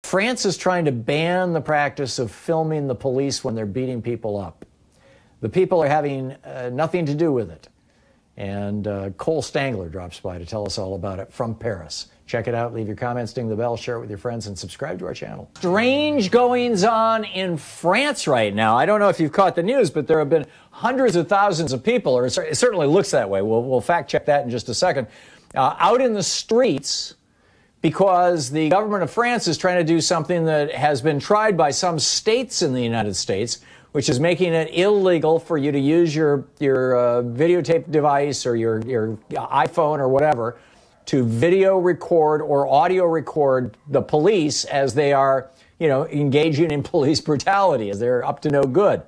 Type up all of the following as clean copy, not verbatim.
France is trying to ban the practice of filming the police when they're beating people up. The people are having nothing to do with it. And Cole Stangler drops by to tell us all about it from Paris. Check it out, leave your comments, ding the bell, share it with your friends, and subscribe to our channel. Strange goings on in France right now. I don't know if you've caught the news, but there have been hundreds of thousands of people, or it certainly looks that way. We'll fact check that in just a second. Out in the streets, because the government of France is trying to do something that has been tried by some states in the United States, which is making it illegal for you to use your videotape device or your iPhone or whatever to video record or audio record the police as they are, engaging in police brutality, as they're up to no good.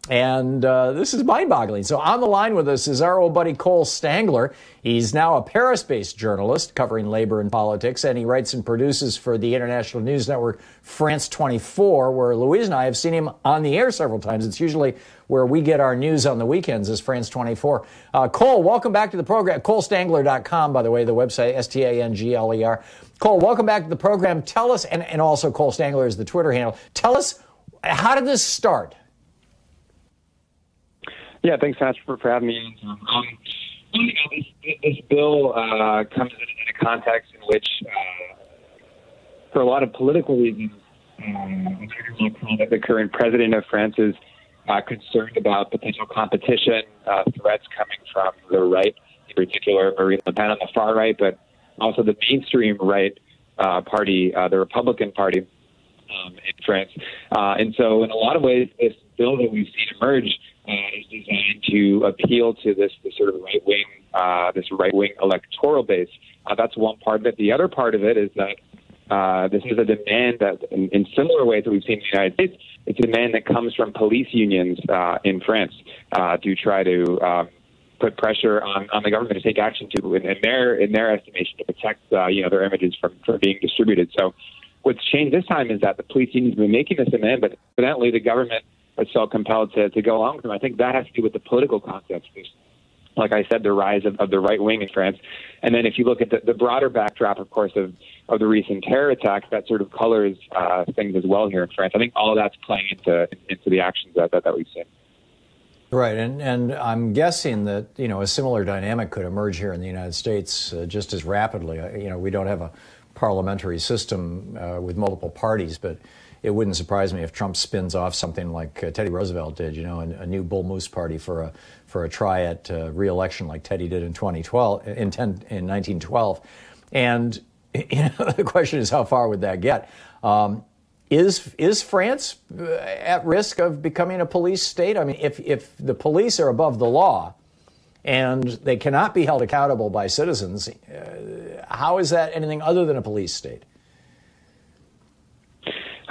And this is mind-boggling. So on the line with us is our old buddy Cole Stangler. He's now a Paris-based journalist covering labor and politics, and he writes and produces for the international news network France 24, where Louise and I have seen him on the air several times. It's usually where we get our news on the weekends, is France 24. Cole, welcome back to the program. ColeStangler.com, by the way, the website, Stangler. Cole, welcome back to the program. Tell us, and also Cole Stangler is the Twitter handle. Tell us, how did this start? Yeah, thanks, Pat, for having me. This bill comes in a context in which, for a lot of political reasons, the current president of France is concerned about potential competition, threats coming from the right, in particular Marine Le Pen on the far right, but also the mainstream right party, the Republican Party in France. And so in a lot of ways, this bill that we've seen emerge is designed to appeal to this sort of right wing electoral base. That's one part of it. The other part of it is that this is a demand that, in similar ways that we've seen in the United States, it's a demand that comes from police unions in France to try to put pressure on the government to take action to, in their estimation, to protect their images from being distributed. So what's changed this time is that the police unions have been making this demand, but evidently the government was felt compelled to go along with them. I think that has to do with the political context. Like I said, the rise of the right wing in France. And then if you look at the broader backdrop, of course, of the recent terror attacks, that sort of colors things as well here in France. I think all of that's playing into the actions that we've seen. Right, and I'm guessing that, a similar dynamic could emerge here in the United States just as rapidly. We don't have a parliamentary system with multiple parties, but it wouldn't surprise me if Trump spins off something like Teddy Roosevelt did, a new bull moose party for a try at re-election like Teddy did in 1912. And the question is, how far would that get? Is France at risk of becoming a police state? I mean, if the police are above the law and they cannot be held accountable by citizens, how is that anything other than a police state?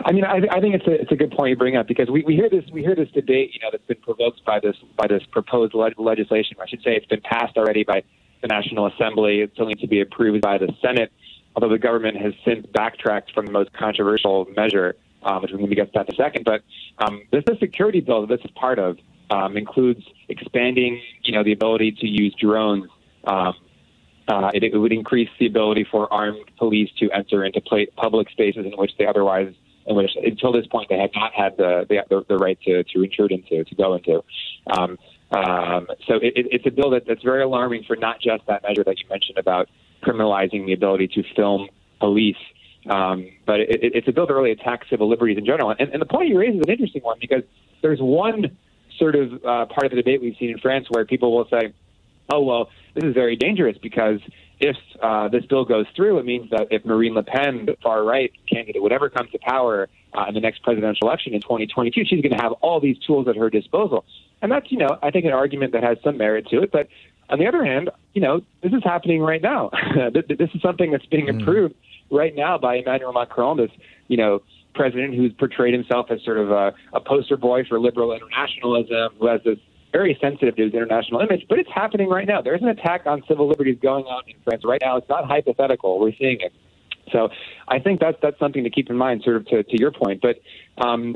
I mean, I think it's a good point you bring up, because we hear this debate, that's been provoked by this proposed legislation. I should say it's been passed already by the National Assembly. It's still needs to be approved by the Senate, although the government has since backtracked from the most controversial measure, which we're going to get to that in a second. But this security bill that this is part of includes expanding, the ability to use drones. It would increase the ability for armed police to enter into public spaces in which until this point they had not had the right to intrude into, to go into. So it's a bill that's very alarming for not just that measure that you mentioned about criminalizing the ability to film police, but it's a bill that really attacks civil liberties in general. And the point you raise is an interesting one, because there's one sort of part of the debate we've seen in France where people will say, oh, well, this is very dangerous, because if this bill goes through, it means that if Marine Le Pen, the far-right candidate, whatever comes to power in the next presidential election in 2022, she's going to have all these tools at her disposal. And that's, I think, an argument that has some merit to it. But on the other hand, this is happening right now. This is something that's being approved right now by Emmanuel Macron, this, president who's portrayed himself as sort of a poster boy for liberal internationalism, who has this very sensitive to his international image, but it's happening right now. There's an attack on civil liberties going on in France right now. It's not hypothetical. We're seeing it. So I think that's something to keep in mind, sort of to your point. But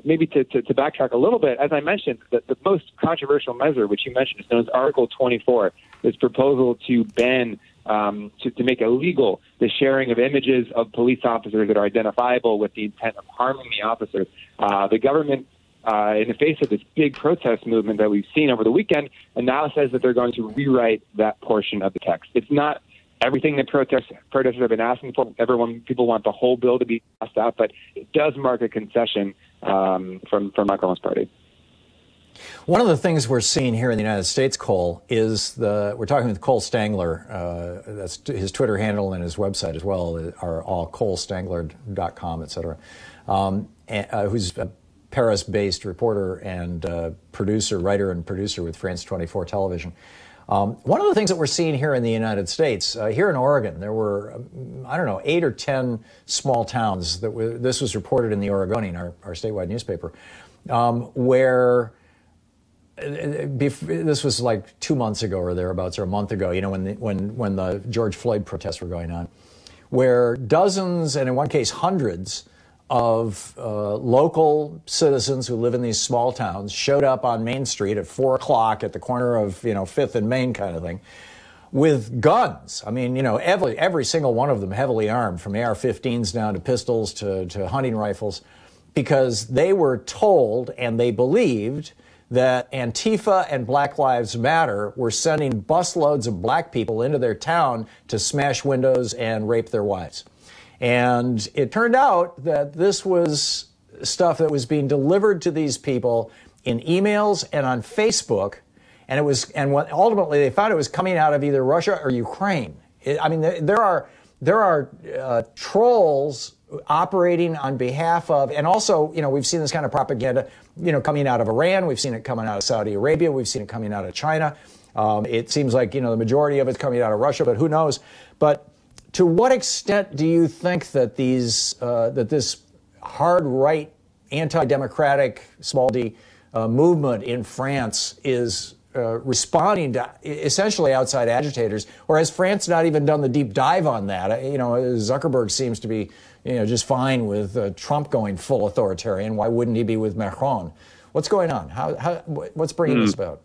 maybe to backtrack a little bit, as I mentioned, the most controversial measure, which you mentioned, is known as Article 24, this proposal to ban to make illegal the sharing of images of police officers that are identifiable with the intent of harming the officers. The government, in the face of this big protest movement that we've seen over the weekend, and now says that they're going to rewrite that portion of the text. It's not everything that protesters have been asking for. People want the whole bill to be passed out, but it does mark a concession from Macron's party. One of the things we're seeing here in the United States, Cole, is we're talking with Cole Stangler. That's his Twitter handle and his website as well are all colestangler.com, et cetera, who's a Paris-based reporter and writer and producer with France 24 Television. One of the things that we're seeing here in the United States, here in Oregon, there were, 8 or 10 small towns this was reported in the Oregonian, our statewide newspaper, where this was like 2 months ago or thereabouts, or a month ago, when the George Floyd protests were going on, where dozens, and in one case hundreds, of local citizens who live in these small towns showed up on Main Street at 4 o'clock at the corner of 5th and Main kind of thing with guns. I mean, every single one of them heavily armed, from AR-15s down to pistols to hunting rifles, because they were told and they believed that Antifa and Black Lives Matter were sending busloads of black people into their town to smash windows and rape their wives. And it turned out that this was stuff that was being delivered to these people in emails and on Facebook, and ultimately they found it was coming out of either Russia or Ukraine. There are trolls operating on behalf of, and also, we've seen this kind of propaganda, coming out of Iran, we've seen it coming out of Saudi Arabia, we've seen it coming out of China. It seems like, the majority of it's coming out of Russia, but who knows? But to what extent do you think that this hard right, anti-democratic, small d, movement in France is responding to essentially outside agitators, or has France not even done the deep dive on that? Zuckerberg seems to be, just fine with Trump going full authoritarian. Why wouldn't he be with Macron? What's going on? What's bringing this about?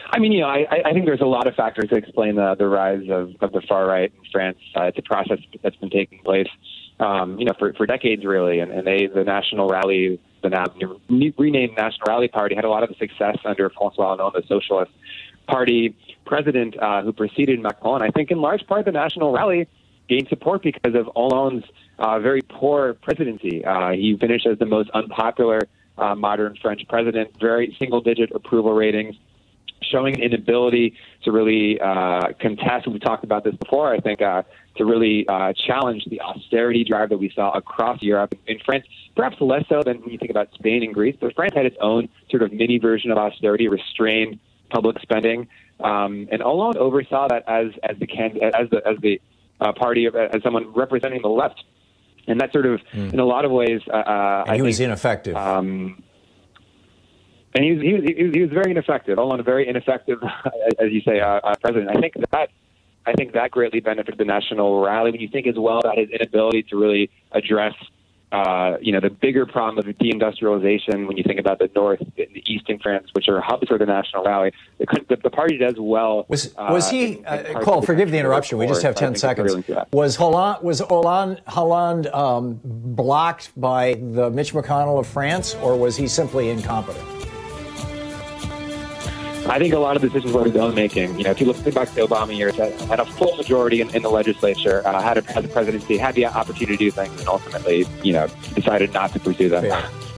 I think there's a lot of factors that explain the rise of the far right in France. It's a process that's been taking place, for decades, really. And the National Rally, the renamed National Rally Party, had a lot of success under François Hollande, the Socialist Party president who preceded Macron. I think in large part the National Rally gained support because of Hollande's very poor presidency. He finished as the most unpopular modern French president, very single-digit approval ratings, showing an inability to really contest. We talked about this before, I think, to really challenge the austerity drive that we saw across Europe. In France, perhaps less so than when you think about Spain and Greece, but France had its own sort of mini version of austerity, restrained public spending. And Hollande oversaw that as the party, as someone representing the left. And that sort of, in a lot of ways, he was ineffective. And he was very ineffective. Hollande, a very ineffective, as you say, president. I think that greatly benefited the National Rally. When you think as well about his inability to really address, the bigger problem of deindustrialization. When you think about the North and the East in France, which are hubs for the National Rally, the party does well. Was he? Cole, forgive the interruption. We just have 10 seconds. Was Hollande blocked by the Mitch McConnell of France, or was he simply incompetent? I think a lot of decisions were his own making. If you think back to the Obama years, had a full majority in the legislature, had a presidency, had the opportunity to do things, and ultimately, decided not to pursue them. Fair.